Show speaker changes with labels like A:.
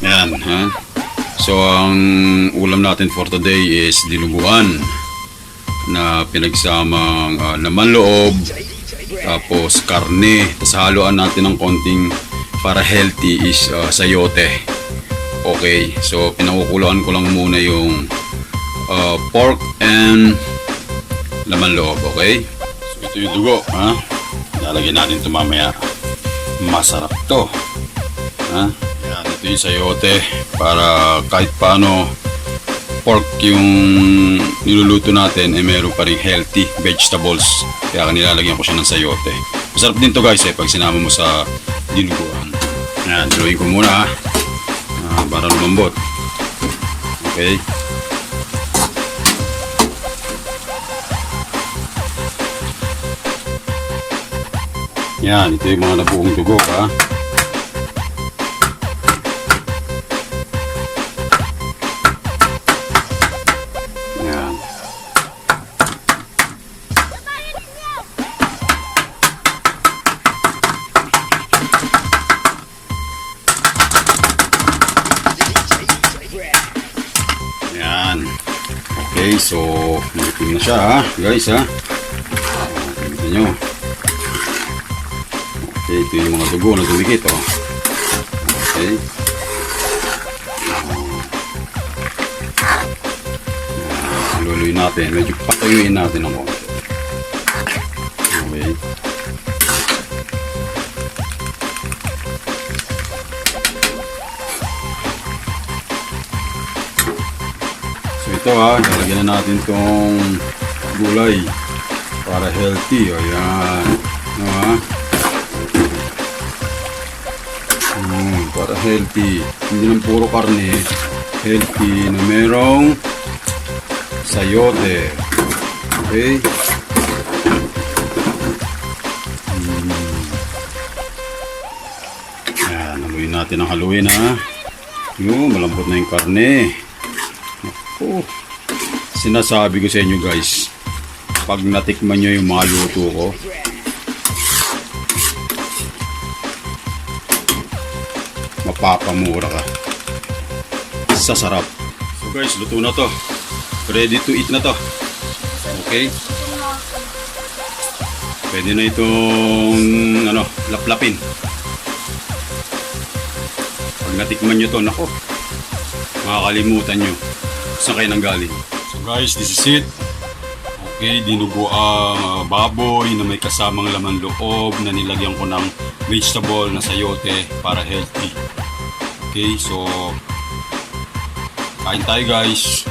A: Yan, ha? So, ang ulam natin for today is dinuguan na pinagsamang laman loob, tapos karne. Tapos haluan natin ng konting para healthy is sayote. Okay, so pinakukuluan ko lang muna yung pork and laman loob, okay? So, ito yung dugo, ha? Lalagyan natin ito mamaya. Masarap to, ha? Yan, ito yung sayote para kahit paano pork yung niluluto natin meron pa rin healthy vegetables, kaya nilalagyan ko siya ng sayote. Masarap din to guys pag sinama mo sa dinuguan. Yan, haluin ko muna para lumambot. Okay, yan, ito yung mga nabuong dugo, ha? Yan. Yan. Okay, so nilitin na siya, ha? Guys, ha? Tingnan nyo. Okay, ito yung mga dugo na dumikit, oh. Okay. Luluin natin. Medyo patayuin natin ang konti. Okay. So ito, lalagyan na natin itong gulay para healthy. O yan. Para healthy, hindi lang puro karne, healthy na merong sayote. Okay, yan, haluin natin ang haluin, ha. Yung malambot na yung karne. Naku, sinasabi ko sa inyo guys, pag natikman nyo yung mga luto ko, mapapamura ka sa sarap. So guys, luto na to, ready to eat na to. Okay, pwede na itong laplapin. Pag natikman nyo to, nako, makakalimutan nyo saan kayo nanggaling. So guys, this is it. Okay, dinugo ang baboy na may kasamang laman loob na nilagyan ko ng vegetable na sayote para healthy. Okay, so kain tayo guys.